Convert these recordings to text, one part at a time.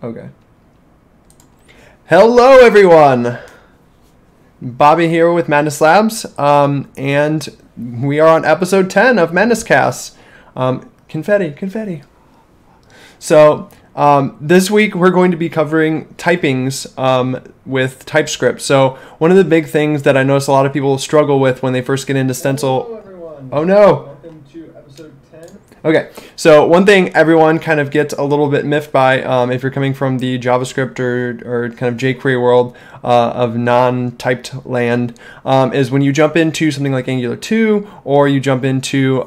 Okay. Hello, everyone. Bobby here with Madness Labs, and we are on episode 10 of MadnessCast. Confetti, confetti. So this week we're going to be covering typings with TypeScript. So one of the big things that I notice a lot of people struggle with when they first get into Stencil. Hello, everyone. Oh no. Welcome to episode 10. Okay, so one thing everyone kind of gets a little bit miffed by if you're coming from the JavaScript or kind of jQuery world of non-typed land is when you jump into something like Angular 2 or you jump into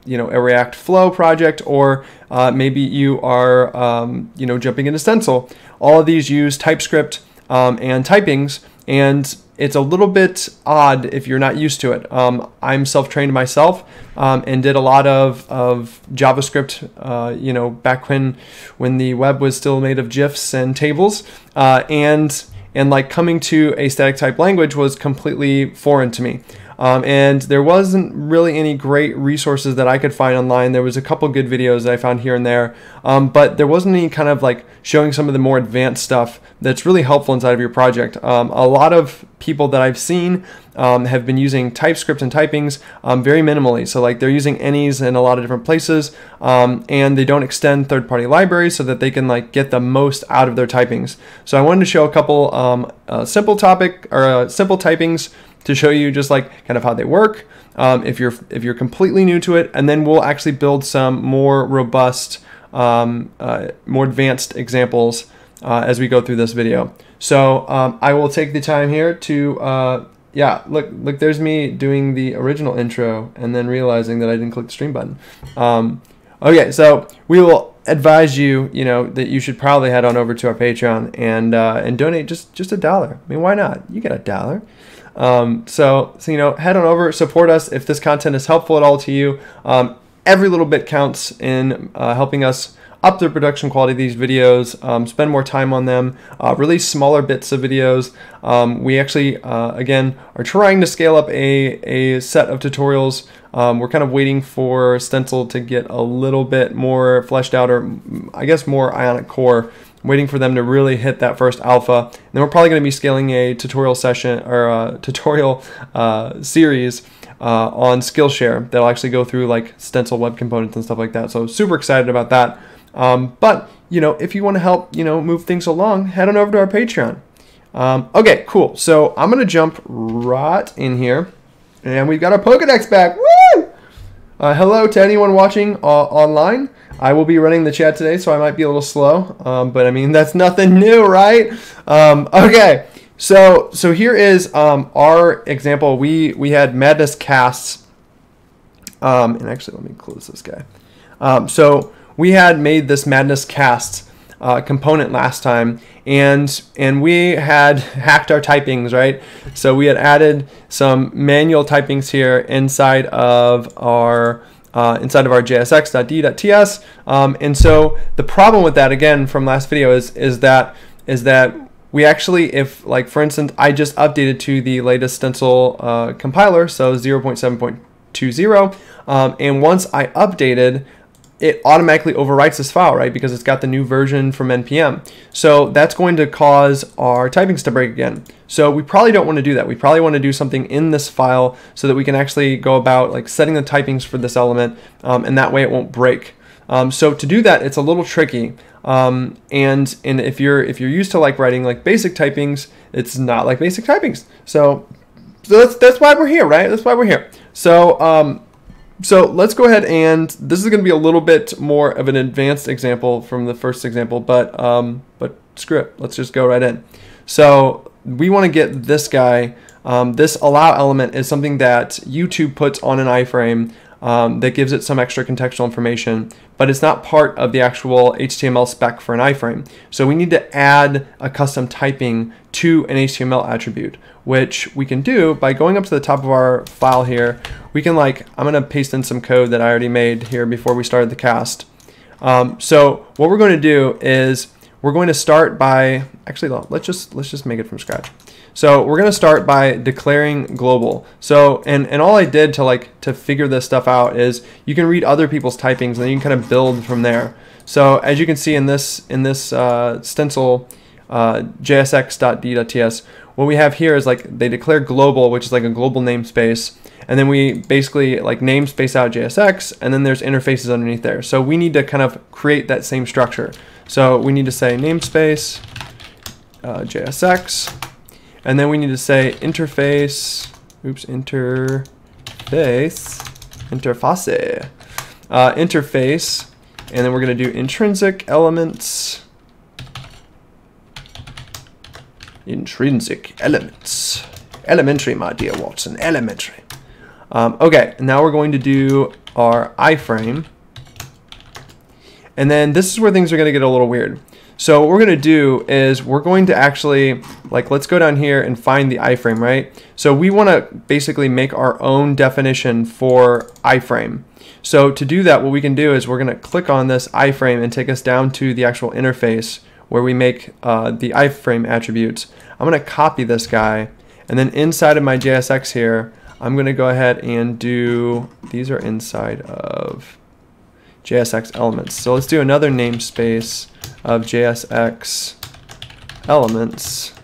you know, a React Flow project, or maybe you are you know, jumping into Stencil. All of these use TypeScript and typings, and it's a little bit odd if you're not used to it. I'm self-trained myself and did a lot of JavaScript, you know, back when the web was still made of GIFs and tables, and like coming to a static type language was completely foreign to me. And there wasn't really any great resources that I could find online. There was a couple good videos that I found here and there, but there wasn't any kind of like showing some of the more advanced stuff that's really helpful inside of your project. A lot of people that I've seen have been using TypeScript and typings very minimally. So like they're using any's in a lot of different places, and they don't extend third-party libraries so that they can like get the most out of their typings. So I wanted to show a couple simple typings to show you just like kind of how they work if you're completely new to it, and then we'll actually build some more robust, more advanced examples as we go through this video. So I will take the time here to yeah, look, there's me doing the original intro and then realizing that I didn't click the stream button. Okay, so we will advise you, you know, that you should probably head on over to our Patreon and donate just $1. I mean, why not? You get $1. So you know, head on over, support us if this content is helpful at all to you. Every little bit counts in helping us up the production quality of these videos, spend more time on them, release smaller bits of videos. We actually, again, are trying to scale up a set of tutorials. We're kind of waiting for Stencil to get a little bit more fleshed out, or I guess more Ionic Core, waiting for them to really hit that first alpha. And then we're probably going to be scaling a tutorial session or a tutorial series on Skillshare that'll actually go through like Stencil web components and stuff like that. So super excited about that. But you know, if you want to help, you know, move things along, head on over to our Patreon. Okay, cool. So I'm gonna jump right in here, and we've got our Pokedex back. Woo! Hello to anyone watching online. I will be running the chat today, so I might be a little slow, but I mean, that's nothing new, right? Okay, so here is our example. We had Madness casts, and actually let me close this guy. So we had made this Madness cast component last time, and we had hacked our typings, right? So we had added some manual typings here inside of our jsx.d.ts, and so the problem with that, again from last video, is that we actually, if like for instance I just updated to the latest Stencil compiler, so 0.7.20, and once I updated, it automatically overwrites this file, right? Because it's got the new version from NPM. So that's going to cause our typings to break again. So we probably don't want to do that. We probably want to do something in this file so that we can actually go about like setting the typings for this element, and that way it won't break. So to do that, it's a little tricky. And if you're used to like writing like basic typings, it's not like basic typings. So that's why we're here, right? That's why we're here. So let's go ahead, and this is going to be a little bit more of an advanced example from the first example, but screw it. Let's just go right in. So we want to get this guy. This allow element is something that YouTube puts on an iframe that gives it some extra contextual information, but it's not part of the actual HTML spec for an iframe. So we need to add a custom typing to an HTML attribute, which we can do by going up to the top of our file here. We can I'm going to paste in some code that I already made here before we started the cast. So what we're going to do is we're going to start by, actually let's just make it from scratch. So we're going to start by declaring global. So and all I did to figure this stuff out is you can read other people's typings and then you can kind of build from there. So as you can see in this stencil jsx.d.ts, what we have here is like they declare global, which is like a global namespace, and then we basically like namespace out JSX, and then there's interfaces underneath there. So we need to kind of create that same structure. So we need to say namespace JSX, and then we need to say interface, interface, and then we're going to do intrinsic elements. Intrinsic elements. Elementary, my dear Watson, elementary. Okay, now we're going to do our iframe. And then this is where things are going to get a little weird. So what we're going to do is we're going to actually, like, let's go down here and find the iframe, right? So we want to basically make our own definition for iframe. So to do that, what we can do is we're going to click on this iframe and take us down to the actual interface where we make the iframe attributes. I'm going to copy this guy, and then inside of my JSX here, I'm going to go ahead and do, these are inside of JSX elements. So let's do another namespace of JSX elements.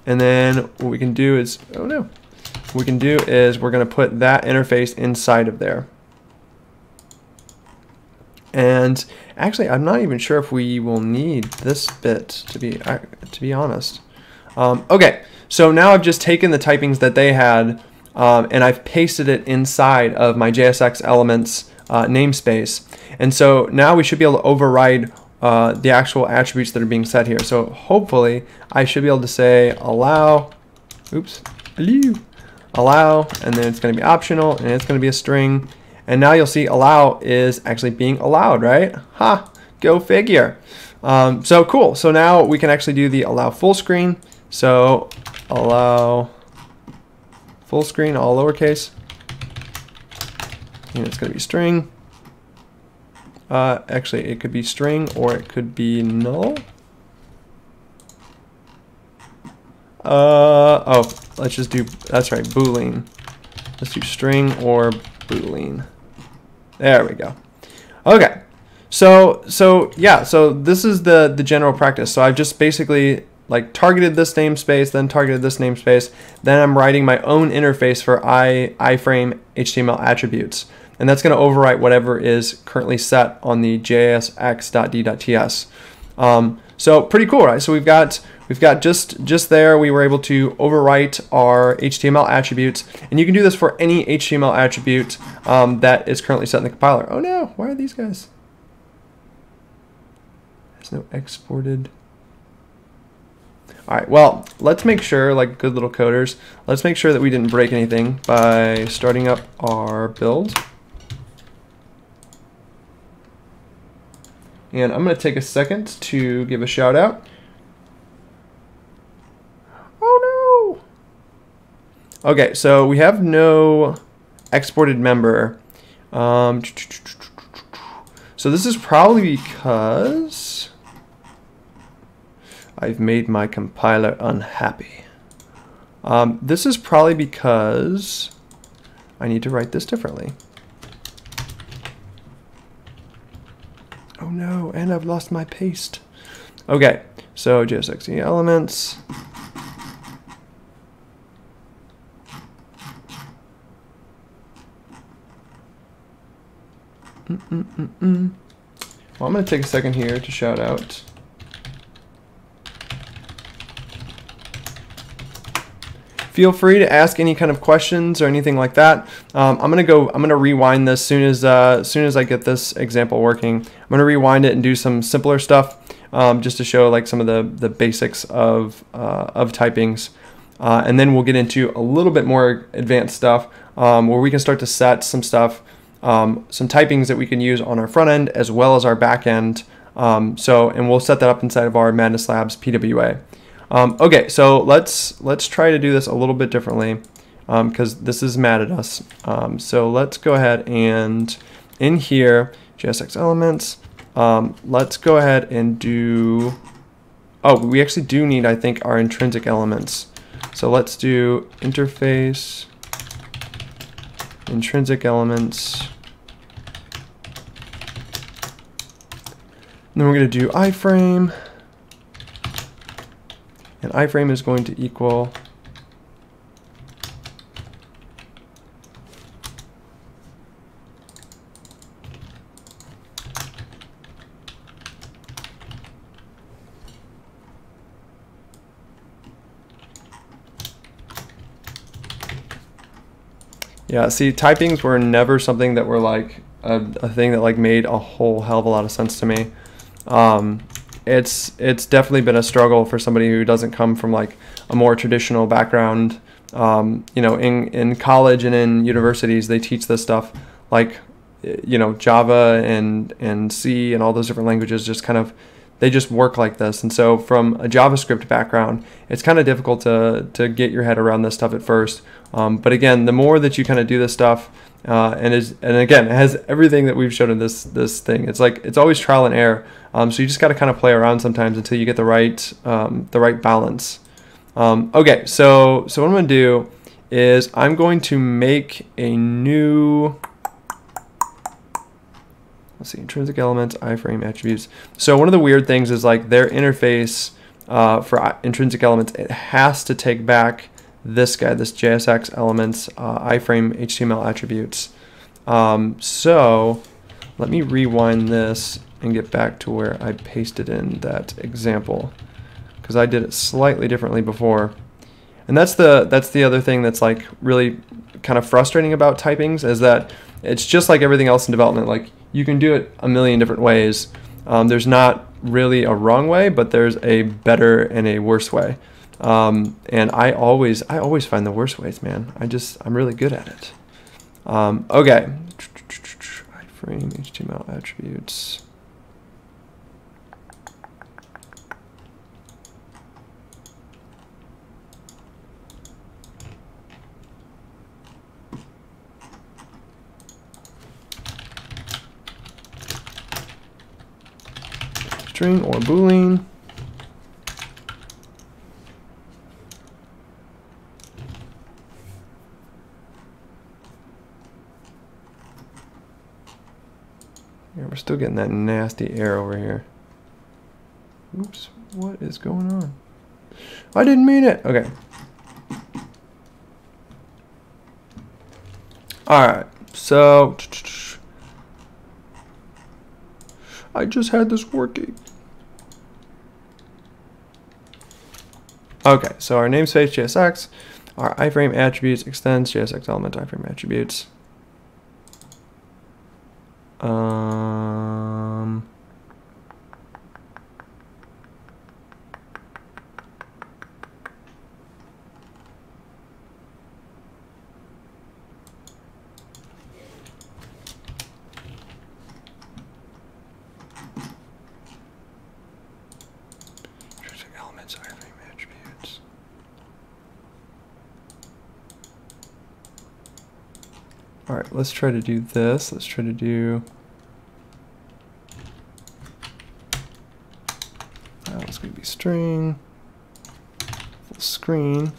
And then what we can do is, what we can do is we're going to put that interface inside of there. And actually, I'm not even sure if we will need this bit, to be honest. Okay, so now I've just taken the typings that they had and I've pasted it inside of my JSX elements namespace. And so now we should be able to override the actual attributes that are being set here. So hopefully I should be able to say allow, allow, and then it's going to be optional, and it's going to be a string. And now you'll see allow is actually being allowed, right? Ha, go figure. So cool. So now we can actually do the allow full screen. So allow full screen, all lowercase. And it's going to be string. Actually, it could be string or it could be null. Oh, let's just do, that's right, Boolean. Let's do string or Boolean. There we go. Okay. So yeah, so this is the general practice. So I've just basically like targeted this namespace, then targeted this namespace, then I'm writing my own interface for iframe HTML attributes. And that's going to overwrite whatever is currently set on the jsx.d.ts. So pretty cool, right? So we've got just there, we were able to overwrite our HTML attributes, and you can do this for any HTML attribute that is currently set in the compiler. Oh no, why are these guys? There's no exported. All right, well, let's make sure, like good little coders, let's make sure that we didn't break anything by starting up our build. And I'm going to take a second to give a shout out. Oh no! Okay, so we have no exported member. So this is probably because I've made my compiler unhappy. This is probably because I need to write this differently. Oh no, and I've lost my paste. Okay, so JSX elements. Well, I'm going to take a second here to shout out. Feel free to ask any kind of questions or anything like that. I'm gonna rewind this soon as I get this example working. I'm gonna rewind it and do some simpler stuff just to show like some of the basics of typings, and then we'll get into a little bit more advanced stuff where we can start to set some stuff, some typings that we can use on our front end as well as our back end. And we'll set that up inside of our Madness Labs PWA. Okay, so let's try to do this a little bit differently because this is mad at us. So let's go ahead and in here, JSX elements, let's go ahead and do, oh, we actually do need, I think, our intrinsic elements. So let's do interface, intrinsic elements, then we're going to do iframe, and iframe is going to equal yeah, see, typings were never something that were like a thing that like made a whole hell of a lot of sense to me. It's definitely been a struggle for somebody who doesn't come from like a more traditional background. You know, in college and in universities, they teach this stuff like, you know, Java and C and all those different languages just kind of, they just work like this. And so from a JavaScript background, it's kind of difficult to get your head around this stuff at first. But again, the more that you kind of do this stuff, and again, it has everything that we've shown in this thing. It's like, it's always trial and error. So you just got to kind of play around sometimes until you get the right balance. Okay, so what I'm going to do is I'm going to make a new, let's see, intrinsic elements, iframe attributes. So one of the weird things is like their interface for intrinsic elements, it has to take back this guy, this JSX elements, iframe HTML attributes. So let me rewind this and get back to where I pasted in that example, because I did it slightly differently before. And that's the other thing that's like really kind of frustrating about typings, is that it's just like everything else in development. Like you can do it a million different ways. There's not really a wrong way, but there's a better and a worse way. And I always find the worst ways, man. I'm really good at it. Okay. Iframe HTML attributes. String or Boolean. Yeah, we're still getting that nasty error over here. Oops, what is going on? I didn't mean it. Okay. All right, so I just had this working. Okay, so our namespace JSX, our iframe attributes extends JSX element iframe attributes. All right, let's try to do this. Let's try to do, it's going to be string, full screen.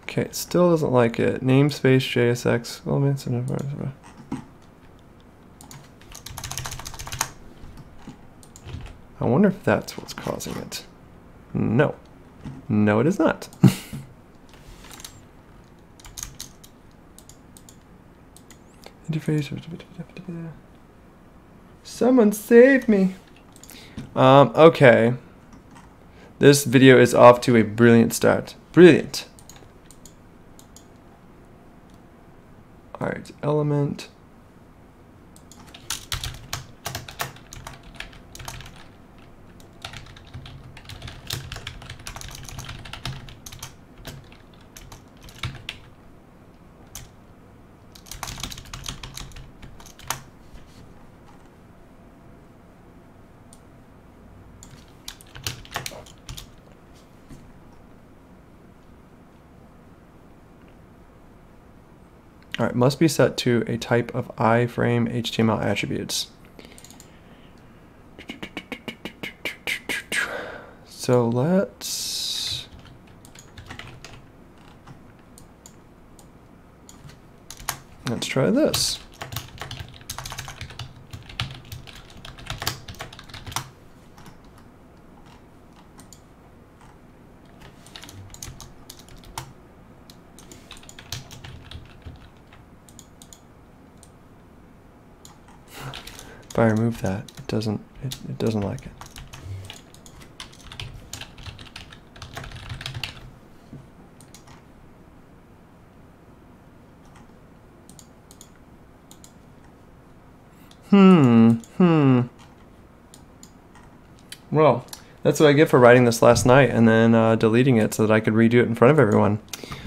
Okay, it still doesn't like it. Namespace JSX elements. I wonder if that's what's causing it. No. No, it is not. Interface. Someone save me. Okay. This video is off to a brilliant start. Brilliant. All right, element. All right, must be set to a type of iframe HTML attributes. So let's, Let's try this. If I remove that, it doesn't like it. Well, that's what I get for writing this last night and then deleting it so that I could redo it in front of everyone.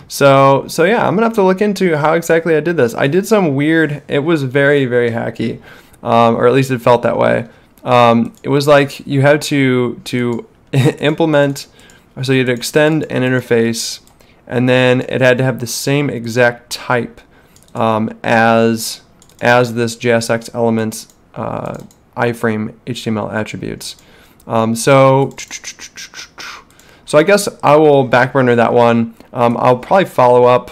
So yeah, I'm gonna have to look into how exactly I did this. I did some weird, it was very, very hacky, or at least it felt that way. It was like you had to implement, so you had to extend an interface, and then it had to have the same exact type as this JSX Elements iframe HTML attributes. So I guess I will backburner that one. I'll probably follow up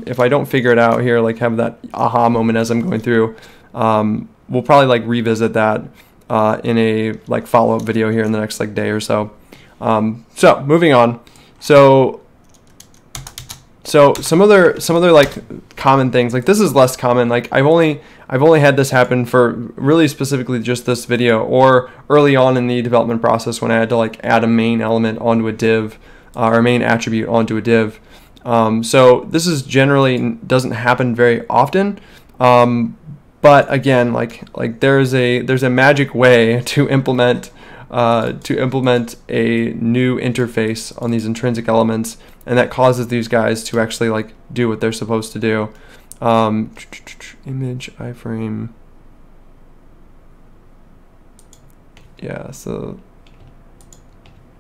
if I don't figure it out here, like have that aha moment as I'm going through. We'll probably like revisit that in a like follow-up video here in the next like day or so. So moving on. So some other like common things, like this is less common. Like I've only had this happen for really specifically just this video, or early on in the development process when I had to like add a main element onto a div, or a main attribute onto a div. So this is generally doesn't happen very often. But again, like there's a magic way to implement a new interface on these intrinsic elements, and that causes these guys to actually like do what they're supposed to do. Image iframe. Yeah, so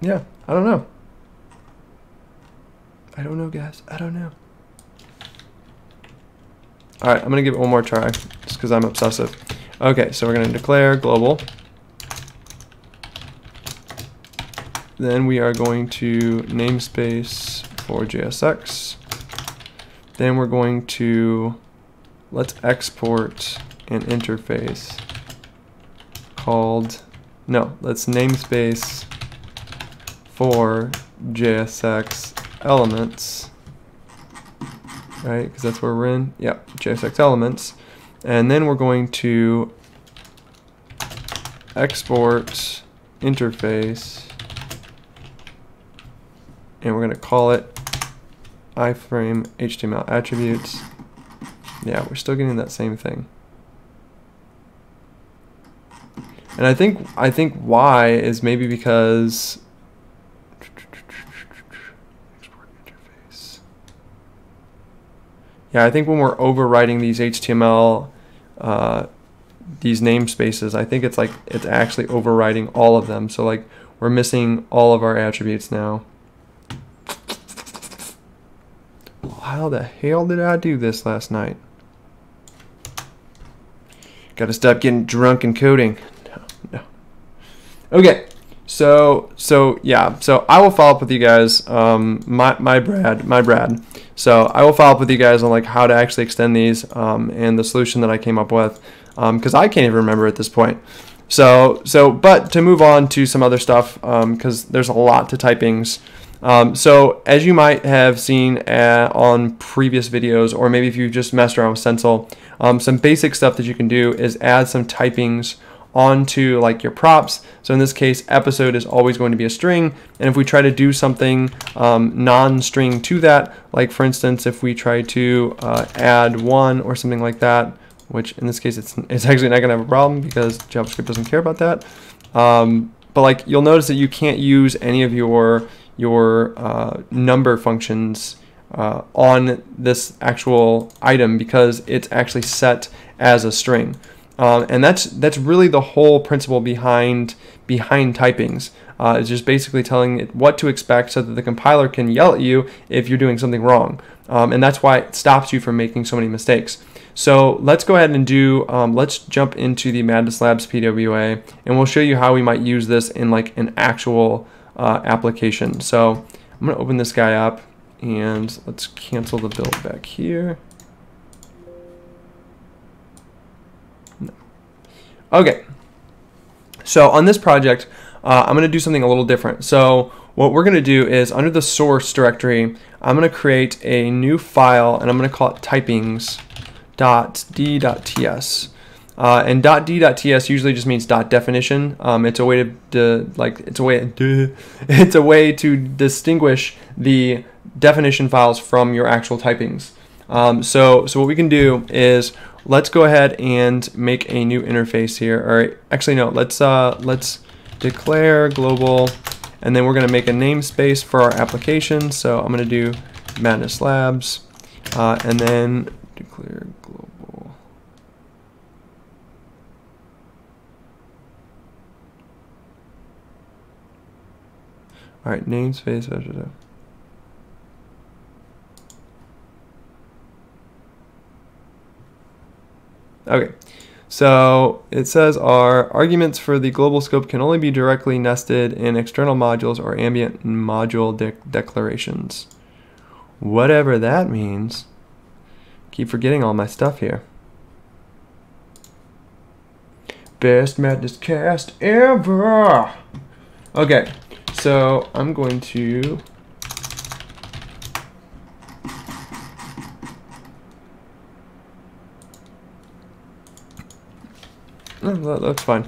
yeah, I don't know. I don't know, guys. I don't know. All right, I'm gonna give it one more try just because I'm obsessive. Okay, so we're gonna declare global. Then we are going to namespace for JSX. Then we're going to, let's export an interface called, no, let's namespace for JSX Elements, right? Because that's where we're in. Yep, JSX Elements. And then we're going to export interface, and we're going to call it iframe HTML attributes. Yeah, we're still getting that same thing. And I think why is maybe because export interface. Yeah, I think when we're overwriting these HTML these namespaces, I think it's actually overwriting all of them. So like we're missing all of our attributes now. How the hell did I do this last night? Gotta stop getting drunk and coding. No. Okay, so yeah, so I will follow up with you guys. My Brad. So I will follow up with you guys on like how to actually extend these and the solution that I came up with, because I can't even remember at this point. So but to move on to some other stuff, because there's a lot to Taipings. So as you might have seen on previous videos, or maybe if you just messed around with Stencil, some basic stuff that you can do is add some typings onto like your props. So in this case, episode is always going to be a string, and if we try to do something non-string to that, like for instance, if we try to add one or something like that, which in this case it's actually not going to have a problem because JavaScript doesn't care about that. But like you'll notice that you can't use any of your number functions on this actual item because it's actually set as a string, and that's really the whole principle behind typings. It's just basically telling it what to expect so that the compiler can yell at you if you're doing something wrong, and that's why it stops you from making so many mistakes. So let's go ahead and do, let's jump into the Madness Labs PWA, and we'll show you how we might use this in like an actual application. So I'm going to open this guy up, and let's cancel the build back here. No. Okay. So on this project, I'm going to do something a little different. So what we're going to do is under the source directory, I'm going to create a new file and I'm going to call it Taipings.d.ts. And .d.ts usually just means .definition. It's a way it's a way to distinguish the definition files from your actual typings. So what we can do is let's go ahead and make a new interface here. Or actually no, let's declare global, and then we're going to make a namespace for our application. So I'm going to do Madness Labs, and then declare global. All right, namespace. Okay, so it says our arguments for the global scope can only be directly nested in external modules or ambient module declarations. Whatever that means. Keep forgetting all my stuff here. Best Madness cast ever! Okay, so I'm going to that's fine.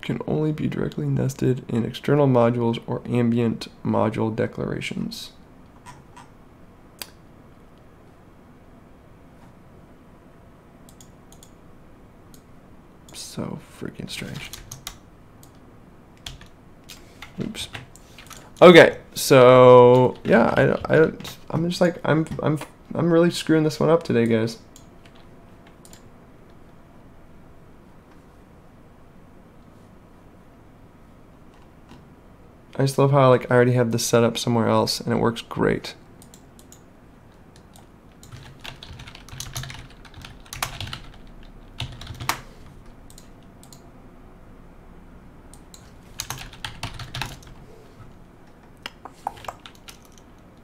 Can only be directly nested in external modules or ambient module declarations. So freaking strange. Oops. Okay, so yeah, I'm just like I'm really screwing this one up today, guys. I just love how like I already have this set up somewhere else and it works great.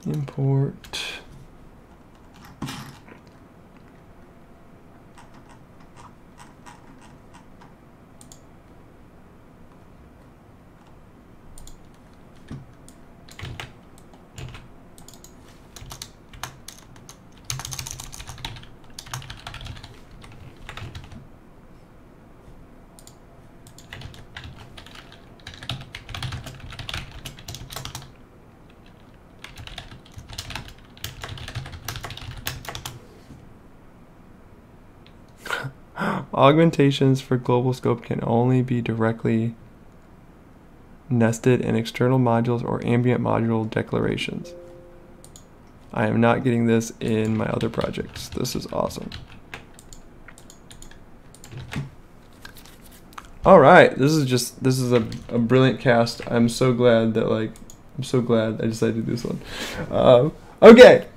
Import. Augmentations for global scope can only be directly nested in external modules or ambient module declarations. I am not getting this in my other projects. This is awesome. All right, this is a brilliant cast. I'm so glad that I decided to do this one. Okay.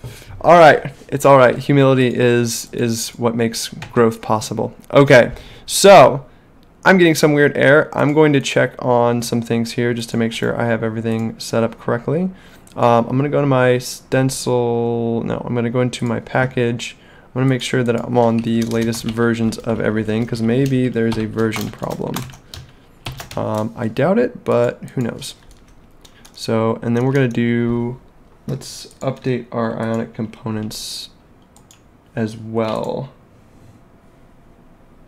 All right. It's all right. Humility is what makes growth possible. Okay. So I'm getting some weird error. I'm going to check on some things here just to make sure I have everything set up correctly. I'm going to go to my stencil. No, I'm going to go into my package. I'm going to make sure that I'm on the latest versions of everything because maybe there's a version problem. I doubt it, but who knows. So, and then we're going to do, let's update our Ionic components as well.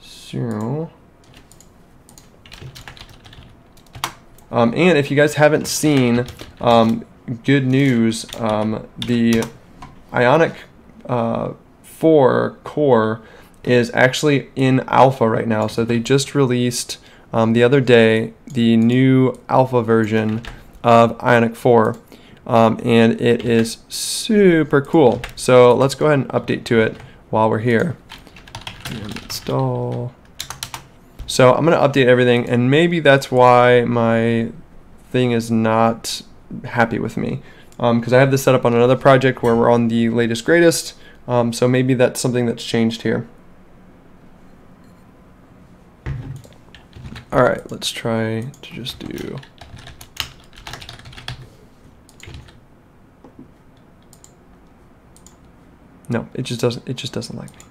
So, and if you guys haven't seen, good news, the Ionic 4 core is actually in alpha right now. So they just released the other day the new alpha version of Ionic 4, and it is super cool. So let's go ahead and update to it while we're here. And install. So I'm going to update everything, and maybe that's why my thing is not happy with me, because I have this set up on another project where we're on the latest greatest. So maybe that's something that's changed here. All right, let's try to just do. No, it just doesn't like me.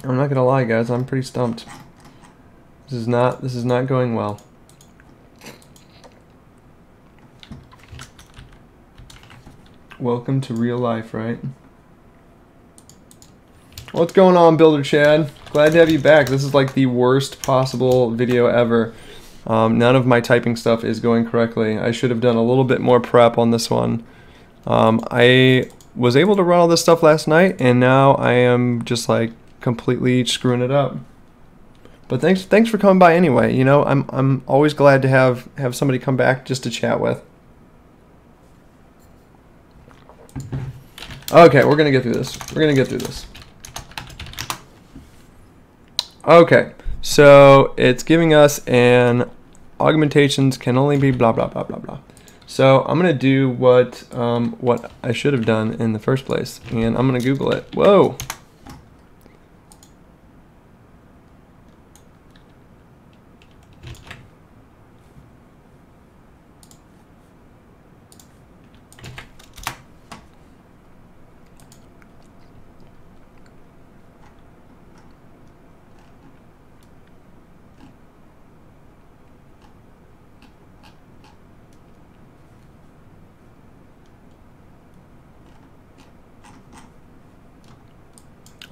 I'm not gonna lie, guys, I'm pretty stumped. This is not going well. Welcome to real life, right? What's going on, Builder Chad? Glad to have you back. This is like the worst possible video ever. None of my typing stuff is going correctly. I should have done a little bit more prep on this one. I was able to run all this stuff last night, and now I am just like completely screwing it up. But thanks for coming by anyway. You know, I'm always glad to have somebody come back just to chat with. Okay, we're gonna get through this. We're gonna get through this. Okay, so it's giving us an augmentations can only be blah blah blah blah blah. So I'm gonna do what I should have done in the first place, and I'm gonna Google it. Whoa.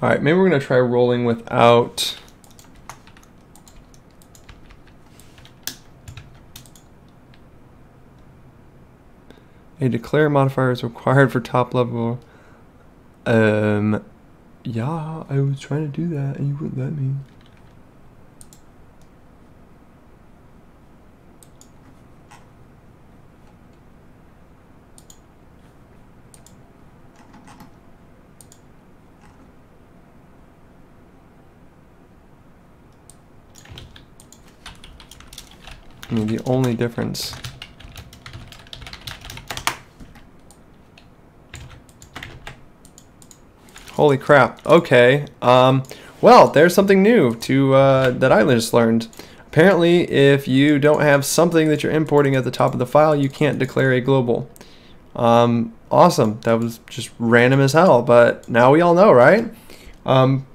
All right, maybe we're gonna try rolling without. A declare modifier is required for top level. Yeah, I was trying to do that and you wouldn't let me. I mean, the only difference. Holy crap. Okay. Well, there's something new to that I just learned. Apparently, if you don't have something that you're importing at the top of the file, you can't declare a global. Awesome. That was just random as hell, but now we all know, right?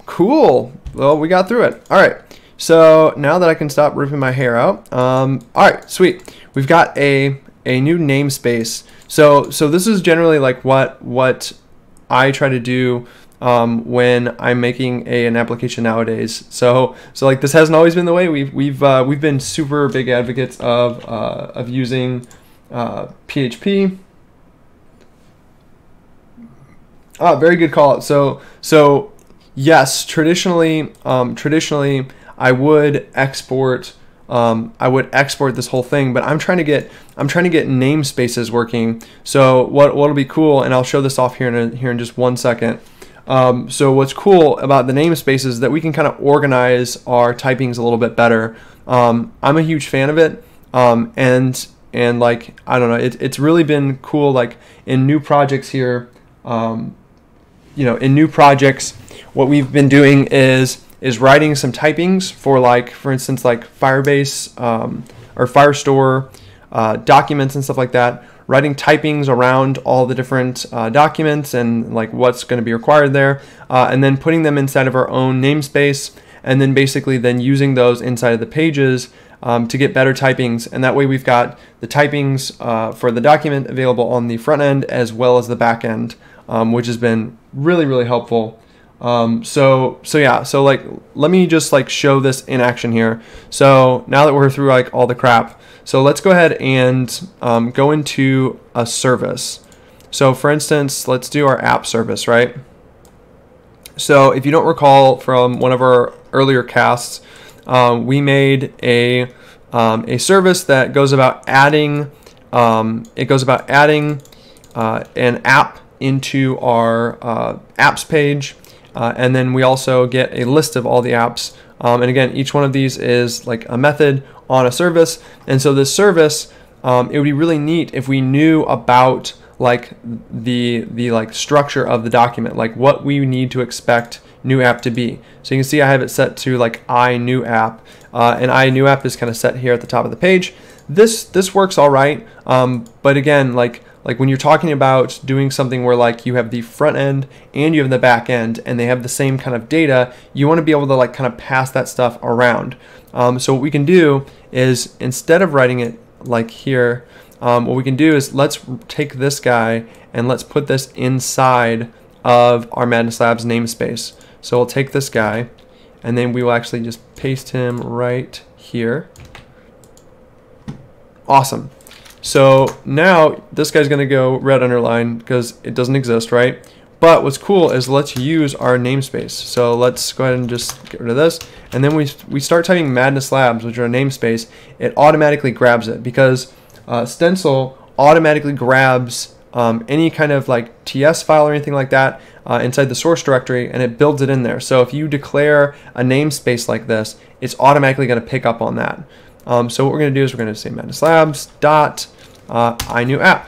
Cool. Well, we got through it. All right. So now that I can stop ripping my hair out, all right, sweet. We've got a new namespace. So this is generally like what I try to do when I'm making an application nowadays. So like this hasn't always been the way. We've been super big advocates of using PHP. Very good call out. So yes, traditionally I would export this whole thing, but I'm trying to get namespaces working. So what'll be cool, and I'll show this off here in just 1 second. So what's cool about the namespace is that we can kind of organize our typings a little bit better. I'm a huge fan of it, and like I don't know, it's really been cool. Like in new projects here, you know, in new projects, what we've been doing is writing some typings for, like, for instance, like Firebase or Firestore documents and stuff like that. Writing typings around all the different documents and like what's going to be required there, and then putting them inside of our own namespace, and then basically then using those inside of the pages to get better typings. And that way we've got the typings for the document available on the front end as well as the back end, which has been really helpful. So like let me just like show this in action here. So now that we're through like all the crap, so let's go ahead and go into a service. So for instance, let's do our app service, right? So if you don't recall from one of our earlier casts, we made a service that goes about adding an app into our apps page, and then we also get a list of all the apps. And again, each one of these is like a method on a service, and so this service, it would be really neat if we knew about like the like structure of the document, like what we need to expect new app to be. So you can see I have it set to like iNewApp, and iNewApp is kind of set here at the top of the page. This works all right, but again, like when you're talking about doing something where like you have the front end and you have the back end and they have the same kind of data, you want to be able to like kind of pass that stuff around. So what we can do is, instead of writing it like here, what we can do is let's take this guy and let's put this inside of our Madness Labs namespace. So we'll take this guy and then we will actually just paste him right here. Awesome. So now this guy's going to go red underline because it doesn't exist, right? But what's cool is let's use our namespace. So let's go ahead and just get rid of this. And then we start typing Madness Labs, which is our namespace. It automatically grabs it because Stencil automatically grabs any kind of like TS file or anything like that inside the source directory, and it builds it in there. So if you declare a namespace like this, it's automatically going to pick up on that. So what we're going to do is we're going to say Madness Labs dot iNewApp.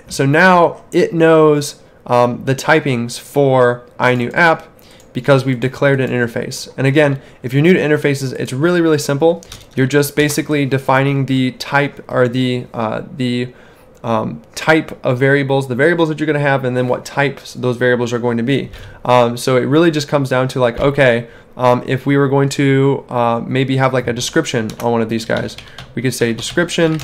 So now it knows the typings for iNewApp because we've declared an interface. And again, if you're new to interfaces, it's really, really simple. You're just basically defining the type, or the type of variables, the variables that you're going to have, and then what types those variables are going to be. So it really just comes down to like, okay, if we were going to maybe have like a description on one of these guys, we could say description,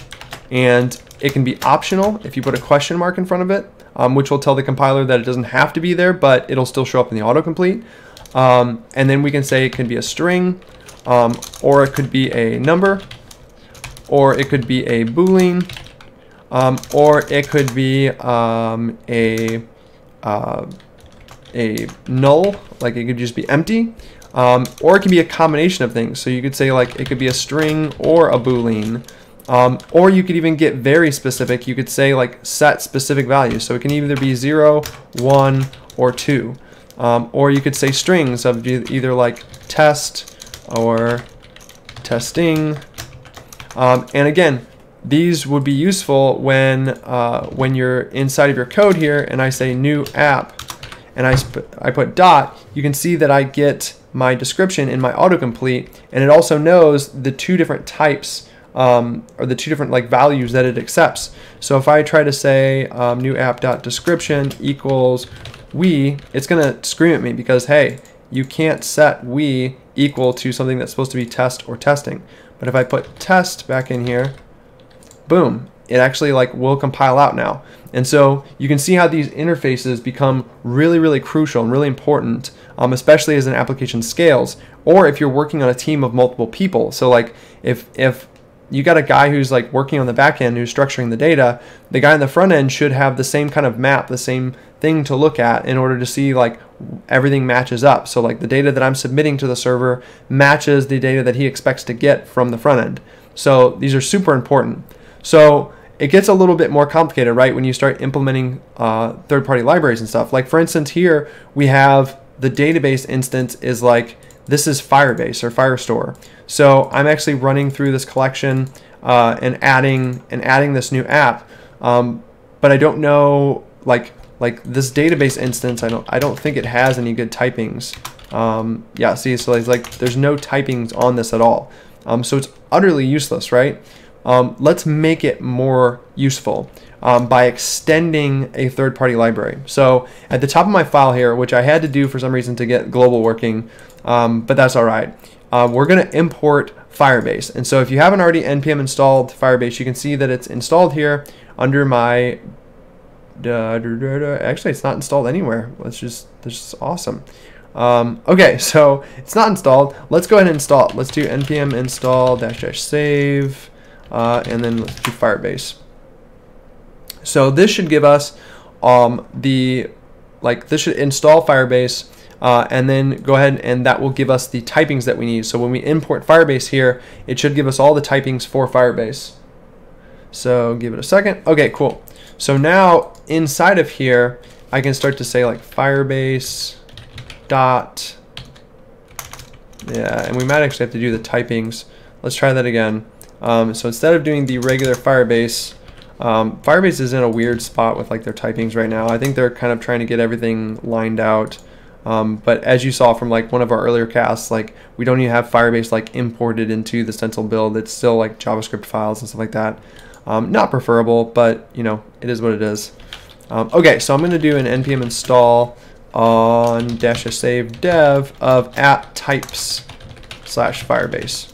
and it can be optional if you put a question mark in front of it, which will tell the compiler that it doesn't have to be there, but it'll still show up in the autocomplete. And then we can say it can be a string, or it could be a number, or it could be a Boolean, or it could be a null, like it could just be empty, or it can be a combination of things. So you could say like it could be a string or a Boolean, or you could even get very specific. You could say like set specific values. So it can either be 0, 1, or 2. Or you could say strings of either like test or testing. And again, these would be useful when you're inside of your code here and I say new app and I put dot, you can see that I get my description in my autocomplete, and it also knows the two different types or the two different like values that it accepts. So if I try to say new app.description equals we, it's gonna scream at me because hey, you can't set we equal to something that's supposed to be test or testing. But if I put test back in here, boom, it actually like will compile out now. And so you can see how these interfaces become really, really crucial and really important, especially as an application scales, or if you're working on a team of multiple people. So like if you got a guy who's like working on the back end who's structuring the data, the guy on the front end should have the same kind of map, the same thing to look at in order to see like everything matches up. So like the data that I'm submitting to the server matches the data that he expects to get from the front end. So these are super important. So it gets a little bit more complicated, right, when you start implementing third-party libraries and stuff. Like for instance here, we have the database instance is like, this is Firebase or Firestore. So I'm actually running through this collection and adding this new app, but I don't know like this database instance. I don't think it has any good typings. Yeah, see, so it's like there's no typings on this at all. So it's utterly useless, right? Let's make it more useful by extending a third-party library. So at the top of my file here, which I had to do for some reason to get global working, but that's all right. We're going to import Firebase. And so if you haven't already npm installed Firebase, you can see that it's installed here under my actually it's not installed anywhere. This is awesome. Okay, so it's not installed. Let's go ahead and install it. Let's do npm install --save and then let's do Firebase. So this should give us this should install Firebase, and then go ahead and that will give us the typings that we need. So when we import Firebase here, it should give us all the typings for Firebase. So give it a second. Okay, cool. So now inside of here, I can start to say like Firebase dot, yeah, and we might actually have to do the typings. Let's try that again. So instead of doing the regular Firebase, Firebase is in a weird spot with like their typings right now. I think they're kind of trying to get everything lined out. But as you saw from like one of our earlier casts, like we don't even have Firebase like imported into the Stencil build. It's still like JavaScript files and stuff like that. Not preferable, but you know, it is what it is. Okay, so I'm going to do an npm install on -save dev of @types/Firebase.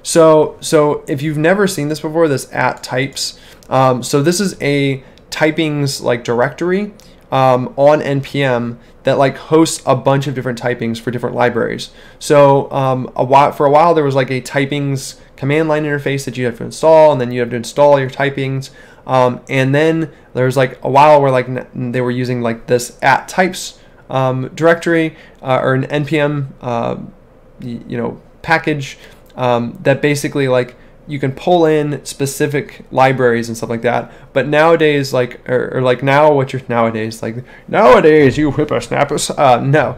So if you've never seen this before, this @types, so this is a typings like directory on npm that like hosts a bunch of different typings for different libraries. So for a while there was like a typings command line interface that you have to install, and then you have to install your typings. And then there's like a while where like they were using like this @types directory or an npm package that basically like you can pull in specific libraries and stuff like that. But nowadays, like nowadays you whippersnappers. No,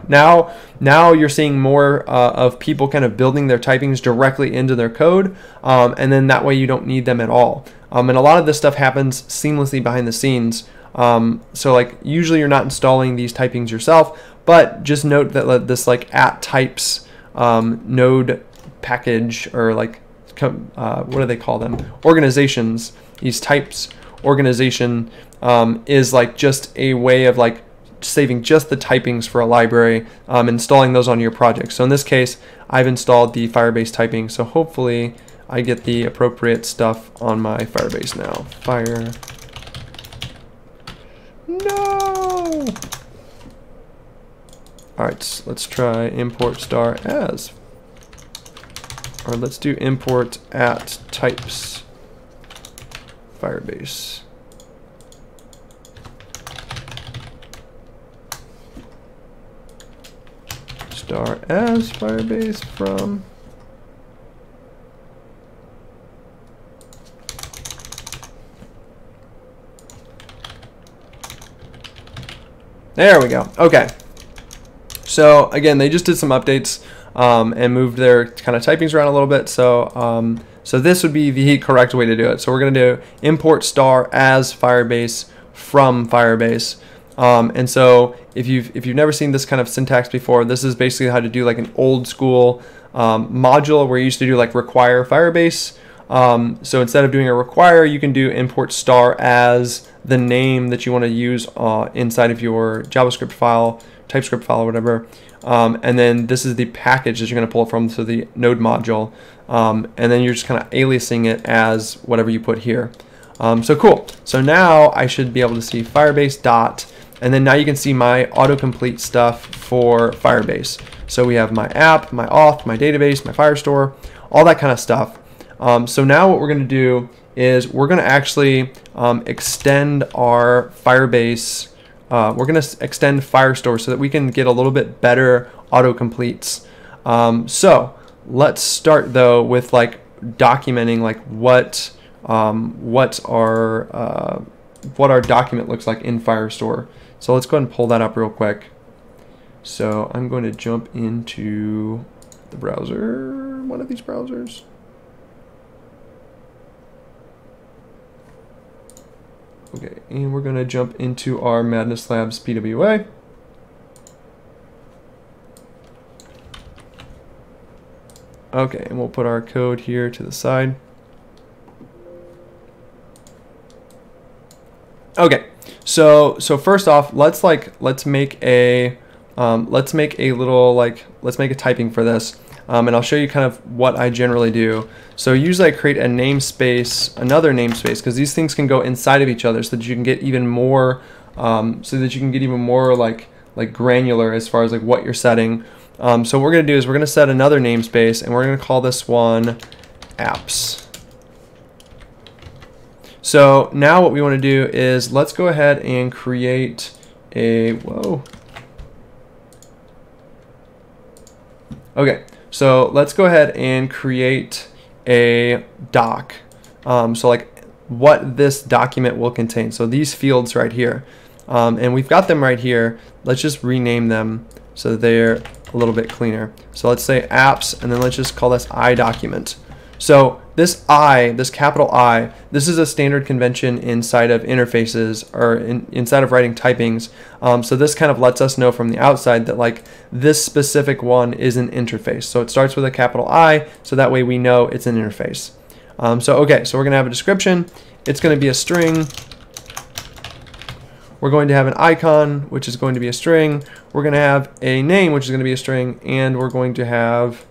now you're seeing more of people kind of building their typings directly into their code, and then that way you don't need them at all. And a lot of this stuff happens seamlessly behind the scenes. So like usually you're not installing these typings yourself, but just note that this like @types node package, or like what do they call them? Organizations. These types organization is like just a way of like saving just the typings for a library, installing those on your project. So in this case, I've installed the Firebase typing. So hopefully I get the appropriate stuff on my Firebase now. No! Alright, let's try import star as. Or let's do import @types Firebase. Star as Firebase from. There we go. Okay. So again, they just did some updates and moved their kind of typings around a little bit. So so this would be the correct way to do it. So we're going to do import star as Firebase from Firebase. And so if you've never seen this kind of syntax before, this is basically how to do like an old school module where you used to do like require Firebase. So instead of doing a require, you can do import star as the name that you want to use inside of your JavaScript file, TypeScript file, or whatever. And then this is the package that you're going to pull from, so the node module. And then you're just kind of aliasing it as whatever you put here. So cool. So now I should be able to see Firebase dot, and then now you can see my autocomplete stuff for Firebase. So we have my app, my auth, my database, my Firestore, all that kind of stuff. So now what we're going to do is we're going to actually extend our Firebase. We're going to extend Firestore so that we can get a little bit better autocompletes. So let's start though with like documenting like what our document looks like in Firestore. So let's go ahead and pull that up real quick. So I'm going to jump into the browser, one of these browsers. Okay, and we're going to jump into our Madness Labs PWA. Okay, and we'll put our code here to the side. Okay, so first off, let's make a typing for this, and I'll show you kind of what I generally do. So usually I create a namespace, another namespace, because these things can go inside of each other, so that you can get even more, like granular as far as like what you're setting. So what we're gonna do is we're gonna set another namespace, and we're gonna call this one apps. So now what we want to do is let's go ahead and create a Okay, so let's go ahead and create a doc. So like what this document will contain. So these fields right here. and we've got them right here. Let's just rename them so that they're a little bit cleaner. So let's say apps, and then let's just call this iDocument. So this I, this capital I, this is a standard convention inside of interfaces or inside of writing typings. So this kind of lets us know from the outside that like this specific one is an interface. So it starts with a capital I, so that way we know it's an interface. Okay, so we're gonna have a description. It's gonna be a string. We're going to have an icon, which is going to be a string. We're gonna have a name, which is gonna be a string, and we're going to have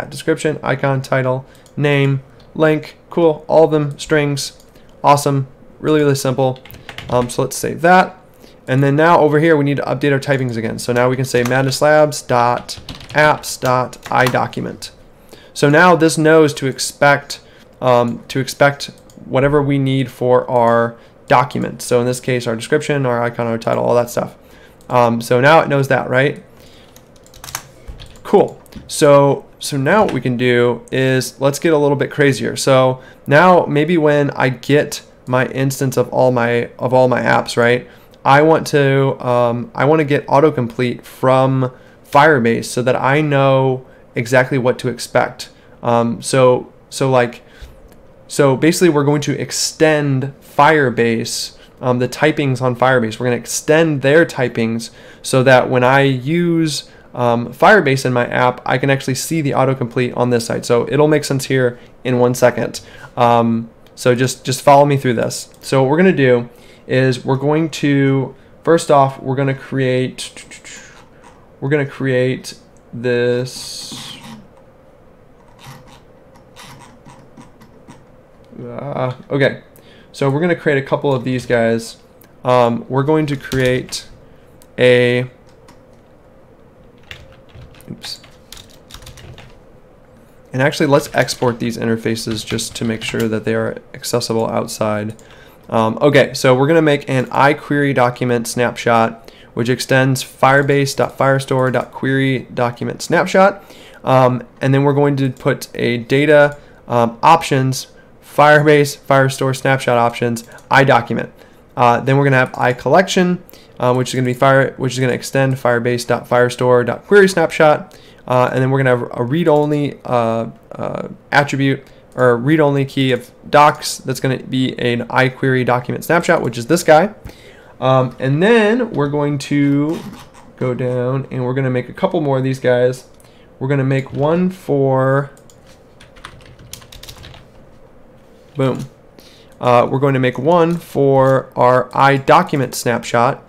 description, icon, title, name, link. Cool, all of them strings. Awesome, really, really simple. So let's save that. And then now over here, we need to update our typings again. So now we can say madnesslabs.apps.iDocument. So now this knows to expect whatever we need for our document. So in this case, our description, our icon, our title, all that stuff. So now it knows that, right? Cool. So now what we can do is let's get a little bit crazier. So now maybe when I get my instance of all my apps, right? I want to get autocomplete from Firebase so that I know exactly what to expect. So basically we're going to extend Firebase, the typings on Firebase. We're going to extend their typings so that when I use Firebase in my app, I can actually see the autocomplete on this side. So it'll make sense here in 1 second. So just follow me through this. So what we're going to do is we're going to, first off, we're going to create this. Okay, so we're going to create a couple of these guys. We're going to create a and actually let's export these interfaces just to make sure that they are accessible outside. Okay, so we're going to make an iQuery document snapshot, which extends firebase.firestore.query document snapshot, and then we're going to put a data options Firebase Firestore snapshot options iDocument. Then we're going to have iCollection, which is going to extend firebase.firestore.query snapshot, and then we're going to have a read-only attribute or read-only key of docs that's going to be an iQuery document snapshot, which is this guy. And then we're going to go down and we're going to make a couple more of these guys. We're going to make one for boom. We're going to make one for our iDocument snapshot,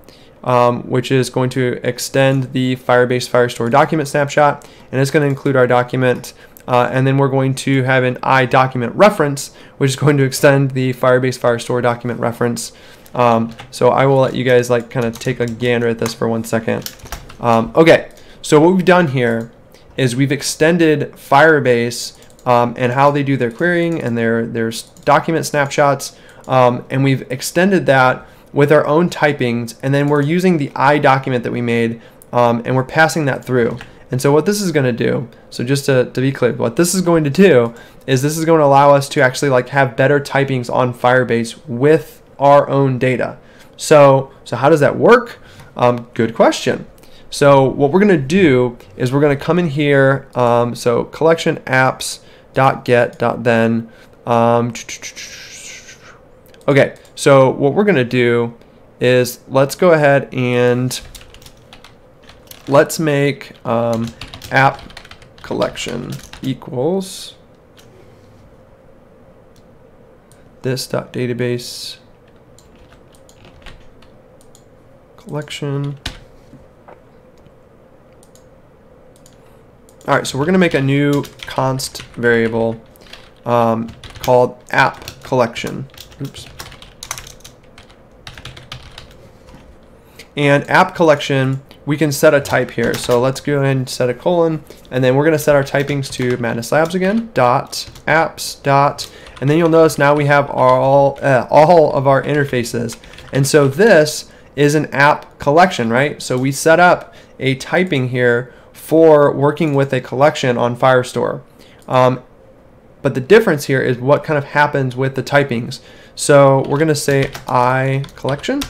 which is going to extend the Firebase Firestore document snapshot, and it's going to include our document. And then we're going to have an iDocument reference, which is going to extend the Firebase Firestore document reference. So I will let you guys like kind of take a gander at this for 1 second. Okay, so what we've done here is we've extended Firebase and how they do their querying and their document snapshots, and we've extended that with our own typings, and then we're using the iDocument that we made, and we're passing that through. And so what this is going to do, so just to be clear, what this is going to do is this is going to allow us to actually like have better typings on Firebase with our own data. So how does that work? Good question. So what we're going to do is we're going to come in here, so collection apps.get.then. Okay, so what we're going to do is let's go ahead and let's make app collection equals this.database collection. All right, so we're going to make a new const variable called app collection. Oops. And app collection, we can set a type here. So let's go ahead and set a colon, and then we're going to set our typings to Madness Labs again, dot apps dot, and then you'll notice now we have all of our interfaces. And so this is an app collection, right? So we set up a typing here for working with a collection on Firestore. But the difference here is what kind of happens with the typings. So we're going to say iCollection.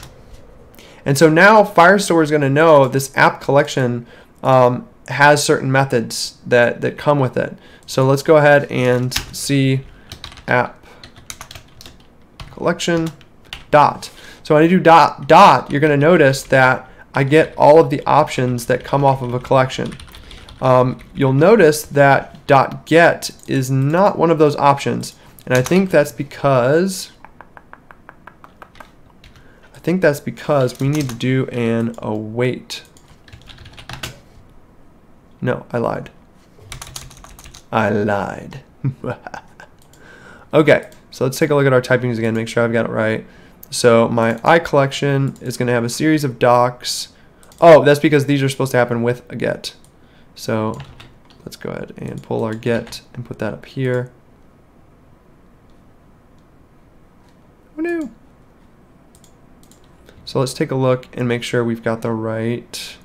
And so now Firestore is going to know this app collection has certain methods that come with it. So let's go ahead and see app collection dot. So when I do dot, you're going to notice that I get all of the options that come off of a collection. You'll notice that .get is not one of those options, and I think that's because we need to do an await. No, I lied. Okay, so let's take a look at our typings again, make sure I've got it right. So my I collection is going to have a series of docs. Oh, that's because these are supposed to happen with a get. So let's go ahead and pull our get and put that up here. Oh no. So let's take a look and make sure we've got the right.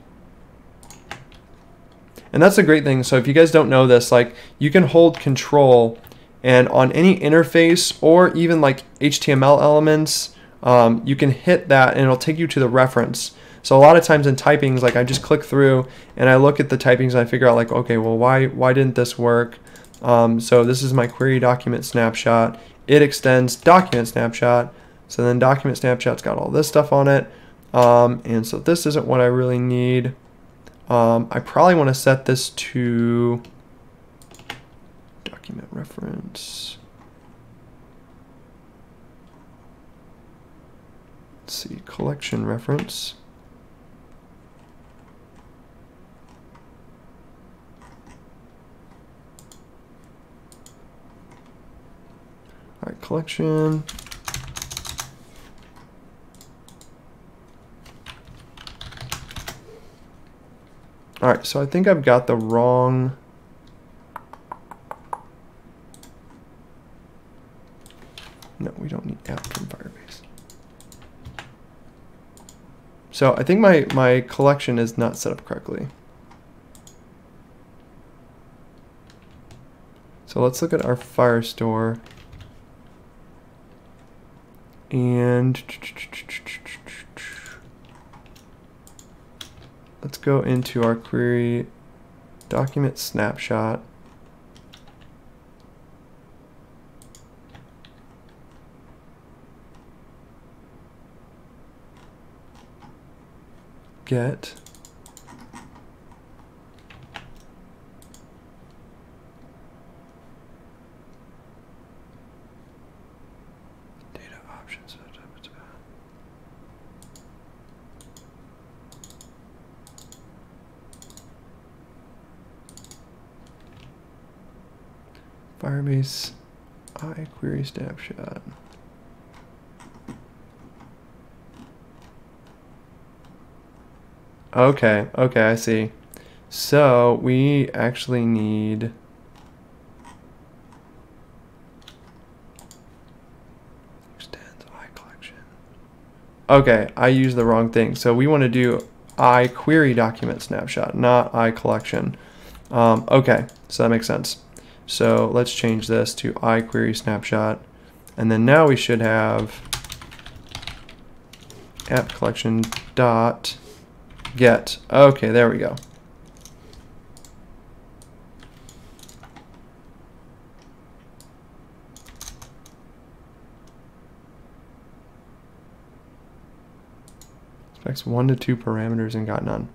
And that's a great thing. So if you guys don't know this, like you can hold control and on any interface or even like HTML elements, you can hit that and it'll take you to the reference. So a lot of times in typings, like I just click through and I look at the typings and I figure out like, okay, well, why didn't this work? So this is my query document snapshot. It extends document snapshot. So then document snapshot's got all this stuff on it. And so this isn't what I really need. I probably want to set this to document reference. Let's see, collection reference. All right, collection. All right, so I think I've got the wrong. No, we don't need app from Firebase. So I think my collection is not set up correctly. So let's look at our Firestore. And let's go into our query document snapshot. Get. Data options. Firebase iQuery snapshot. Okay, I see. So we actually need extend iCollection. Okay, I used the wrong thing. So we want to do iQuery document snapshot, not iCollection. Okay, so that makes sense. So let's change this to iQuery snapshot, and then now we should have app collection dot get. Okay, there we go. Specs 1 to 2 parameters and got none.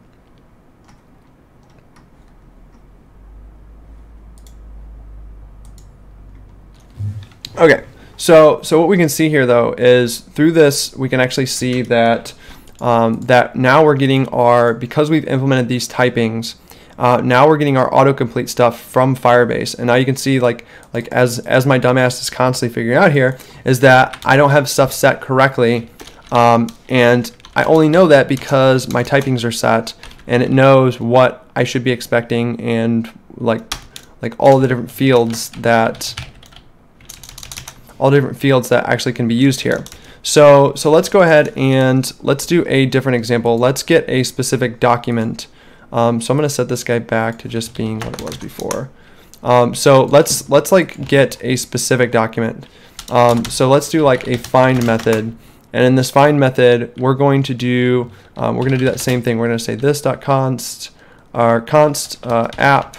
Okay, so what we can see here though is through this we can actually see that that now we're getting our, because we've implemented these typings, now we're getting our autocomplete stuff from Firebase. And now you can see like as my dumbass is constantly figuring out here is that I don't have stuff set correctly, and I only know that because my typings are set and it knows what I should be expecting and like all the different fields that actually can be used here. So let's go ahead and let's do a different example. Let's get a specific document. So I'm going to set this guy back to just being what it was before. So let's like get a specific document. So let's do like a find method, And in this find method, we're going to do that same thing. We're going to say this.const our const app.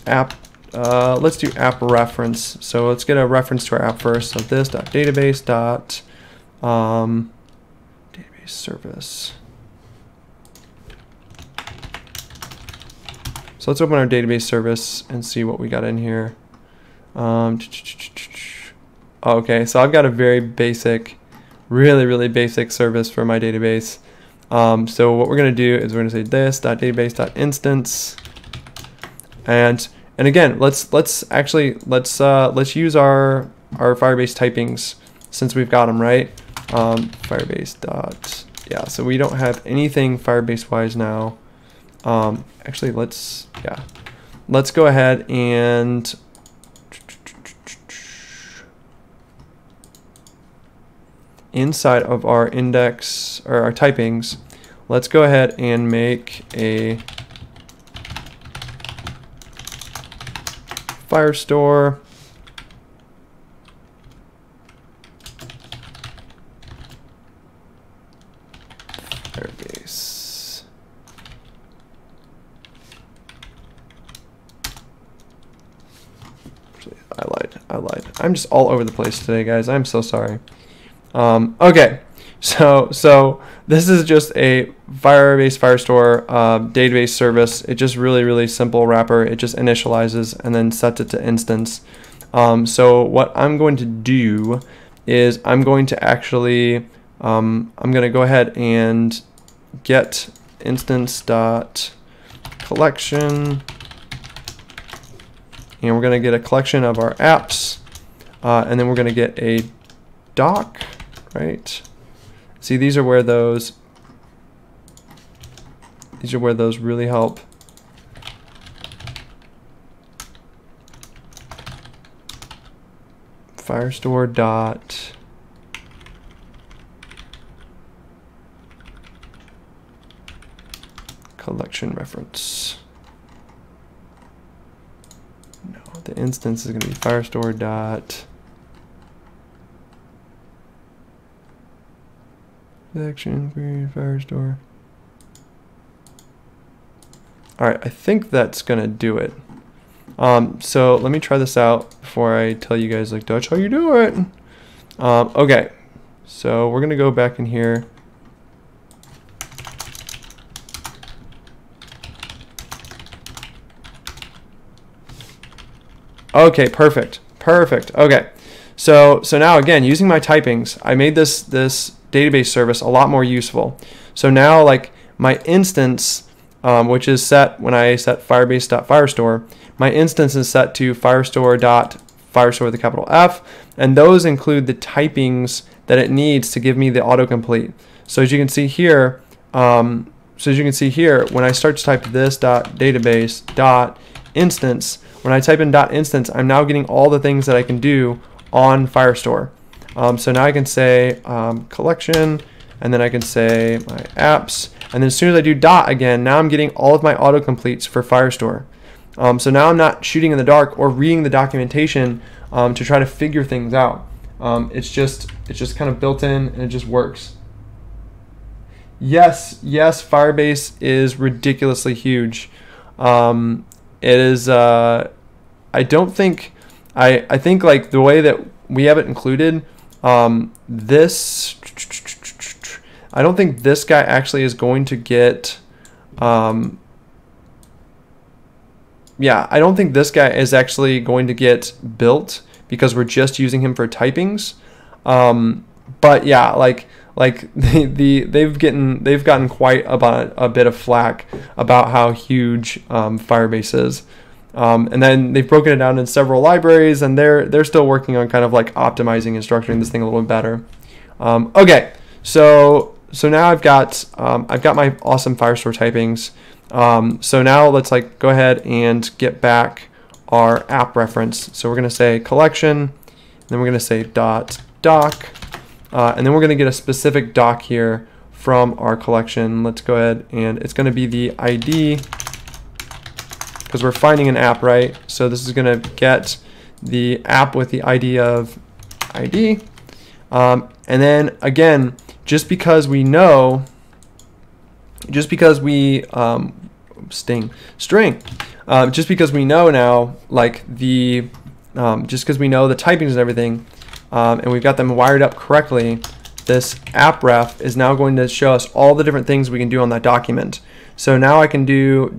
Let's do app reference. So let's get a reference to our app first. So this.database database service. So let's open our database service and see what we got in here. Okay, so I've got a very basic, really basic service for my database. So what we're going to do is we're going to say this.database.instance, and again, let's use our Firebase typings since we've got them, right? Firebase dot, yeah. So we don't have anything Firebase wise now. Actually, let's go ahead and inside of our index or our typings, let's go ahead and make a Firestore Firebase. I lied. I'm just all over the place today, guys. I'm so sorry. Okay, so this is just a Firebase Firestore database service. It's just really simple wrapper. It just initializes and then sets it to instance. So what I'm going to do is I'm going to actually I'm going to go ahead and get instance.collection, and we're going to get a collection of our apps, and then we're going to get a doc. Right. See, these are where those really help. Firestore dot collection reference. No, the instance is going to be Firestore dot action query Firestore. All right, I think that's gonna do it. So let me try this out before I tell you guys like that's how you do it. Okay, so we're gonna go back in here. Okay, perfect. Okay, so now again, using my typings, I made this database service a lot more useful. So now, like, my instance, which is set when I set firebase.firestore, my instance is set to firestore.firestore with a capital F, and those include the typings that it needs to give me the autocomplete. So as you can see here, when I start to type this.database.instance, when I type in .instance, I'm now getting all the things that I can do on Firestore. So now I can say collection, and then I can say my apps, and then as soon as I do dot again, now I'm getting all of my autocompletes for Firestore. So now I'm not shooting in the dark or reading the documentation to try to figure things out. It's just kind of built in, and it just works. Yes, Firebase is ridiculously huge. It is. I think like the way that we have it included. I don't think this guy actually is going to get, I don't think this guy is actually going to get built because we're just using him for typings. But yeah, like they've gotten quite a bit of flack about how huge Firebase is. And then they've broken it down in several libraries, and they're still working on kind of like optimizing and structuring this thing a little bit better. Okay, so now I've got my awesome Firestore typings. So now let's like go ahead and get back our app reference. So we're gonna say collection, then we're gonna say doc, and then we're gonna get a specific doc here from our collection. Let's go ahead, and it's gonna be the ID, because we're finding an app, right? So this is going to get the app with the ID of ID. And then again, just because we know, just because we just because we know now, like the just because we know the typings and everything, and we've got them wired up correctly, this app ref is now going to show us all the different things we can do on that document. So now I can do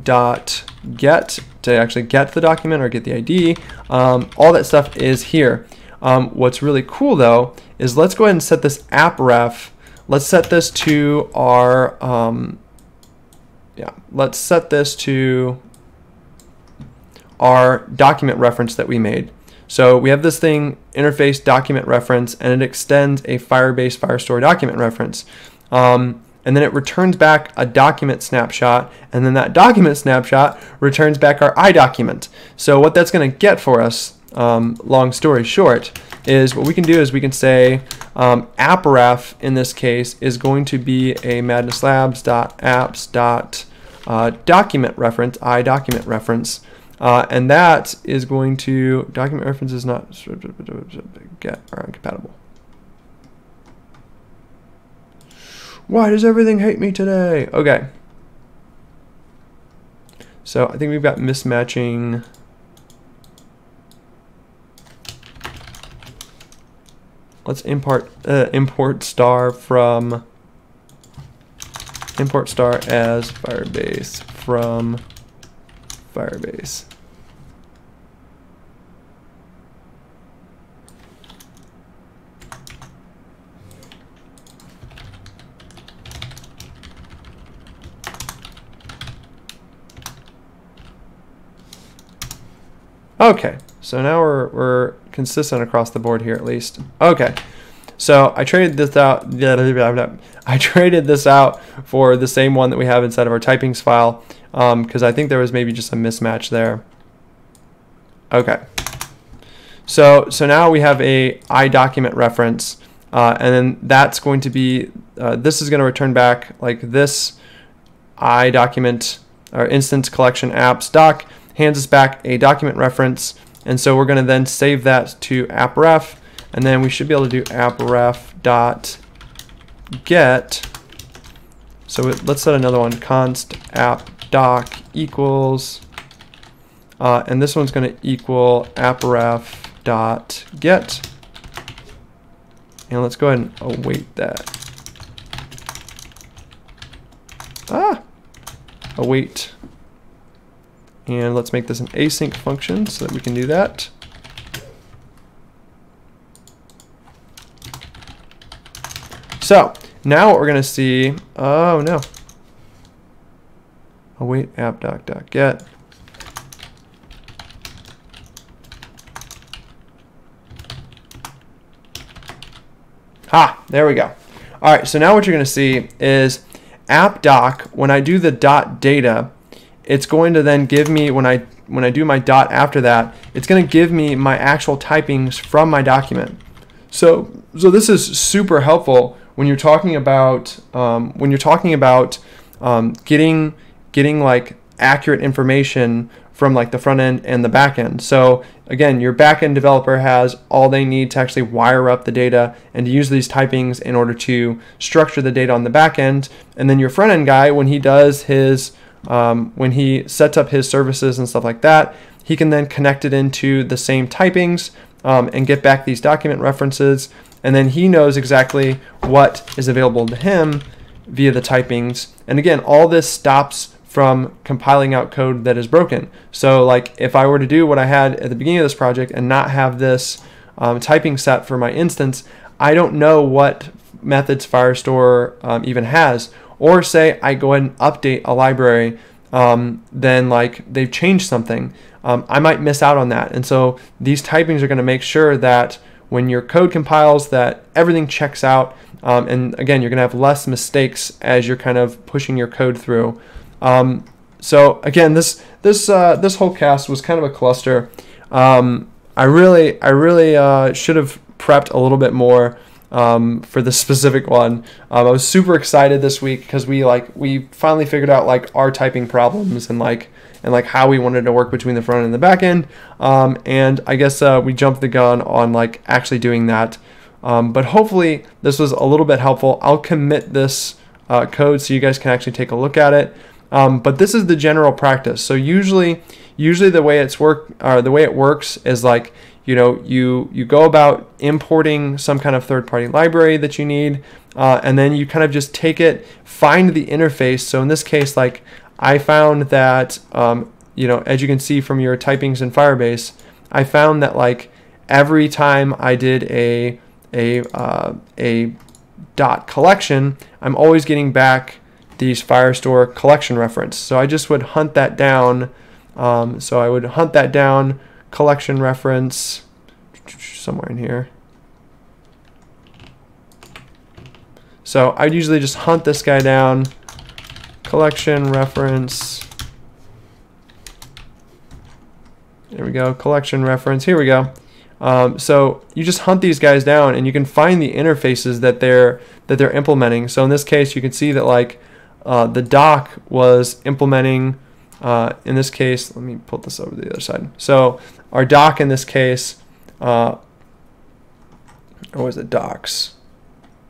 .get to actually get the document or get the ID. All that stuff is here. What's really cool though is let's go ahead and set this app ref. Let's set this to our let's set this to our document reference that we made. So we have this thing, interface document reference, and it extends a Firebase Firestore document reference. And then it returns back a document snapshot, and then that document snapshot returns back our iDocument. So what that's going to get for us, long story short, is what we can do is we can say appref in this case is going to be a madnesslabs.apps.document reference, iDocument reference. And that is going to, document reference is not get or incompatible. Why does everything hate me today? Okay. So I think we've got mismatching. Let's import star from import star as Firebase from Firebase. Okay, so now we're consistent across the board here at least. Okay, so I traded this out. I traded this out for the same one that we have inside of our typings file because I think there was maybe just a mismatch there. Okay, so now we have a iDocument reference, and then that's going to be this is going to return back like this iDocument or instance collection apps doc. Hands us back a document reference, and so we're going to then save that to appref, and then we should be able to do appref.get. So let's set another one, const app doc equals, and this one's going to equal appref.get, and let's go ahead and await that. Await. And let's make this an async function so that we can do that. So now what we're going to see, oh no, await app.get. There we go. All right, so now what you're going to see is app.doc, when I do the .data, it's going to then give me, when I do my dot after that, it's going to give me my actual typings from my document. So this is super helpful when you're talking about getting like accurate information from like the front end and the back end. So again, your back end developer has all they need to actually wire up the data and to use these typings in order to structure the data on the back end. And then your front end guy, when he does his when he sets up his services and stuff like that, he can then connect it into the same typings and get back these document references, and then he knows exactly what is available to him via the typings. And again, all this stops from compiling out code that is broken. So like if I were to do what I had at the beginning of this project and not have this typing set for my instance, I don't know what methods Firestore even has. Or say I go ahead and update a library, then like they've changed something. I might miss out on that. And so these typings are going to make sure that when your code compiles that everything checks out. And again, you're going to have less mistakes as you're kind of pushing your code through. So again, this whole cast was kind of a cluster. I really should have prepped a little bit more for this specific one. I was super excited this week because we finally figured out like our typing problems and how we wanted to work between the front end and the back end. And I guess we jumped the gun on like actually doing that. But hopefully this was a little bit helpful. I'll commit this code so you guys can actually take a look at it. But this is the general practice. So usually the way it works is like, you know, you go about importing some kind of third-party library that you need, and then you kind of just take it, find the interface. So in this case, like I found that, you know, as you can see from your typings in Firebase, I found that like every time I did a dot collection, I'm always getting back these Firestore collection reference. So I just would hunt that down. So I would hunt that down, collection reference, somewhere in here. So I'd usually just hunt this guy down, collection reference. There we go, collection reference. Here we go. So you just hunt these guys down, and you can find the interfaces that they're implementing. So in this case, you can see that like the doc was implementing. In this case, let me put this over to the other side. So our doc in this case, or was it docs?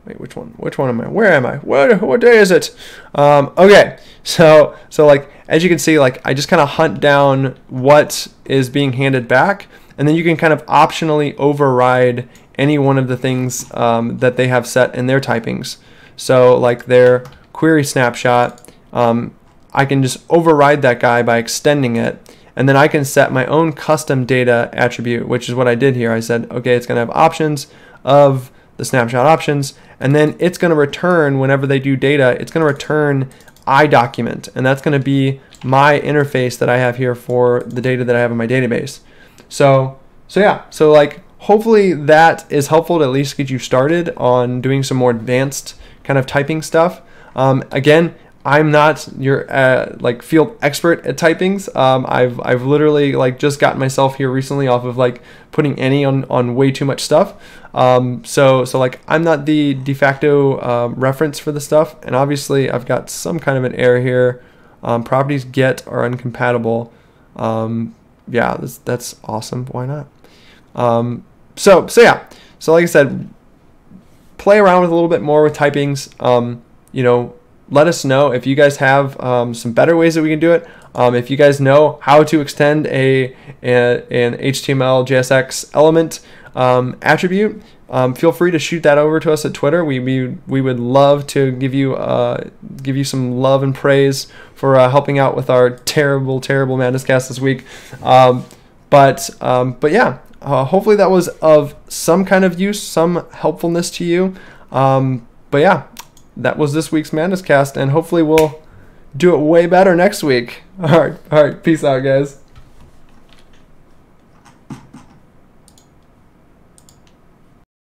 Wait, which one? Which one am I? Where am I? What day is it? Okay, so like as you can see, like I just kind of hunt down what is being handed back, and then you can kind of optionally override any one of the things that they have set in their typings. So like their query snapshot, I can just override that guy by extending it, and then I can set my own custom data attribute, which is what I did here. I said, okay, it's going to have options of the snapshot options, and then it's going to return, whenever they do data, it's going to return iDocument, and that's going to be my interface that I have here for the data that I have in my database. So yeah, so like hopefully that is helpful to at least get you started on doing some more advanced kind of typing stuff. Again, I'm not your like field expert at typings. I've literally like just gotten myself here recently off of like putting any on way too much stuff. So like I'm not the de facto reference for the stuff, and obviously I've got some kind of an error here. Properties get are incompatible. Yeah, that's awesome. Why not? So yeah. So like I said, play around with a little bit more with typings. You know, let us know if you guys have some better ways that we can do it. If you guys know how to extend an HTML JSX element attribute, feel free to shoot that over to us at Twitter. We would love to give you some love and praise for helping out with our terrible Madness cast this week. But yeah, hopefully that was of some kind of use, some helpfulness to you. But yeah, that was this week's Madness cast, and hopefully we'll do it way better next week. All right, peace out, guys.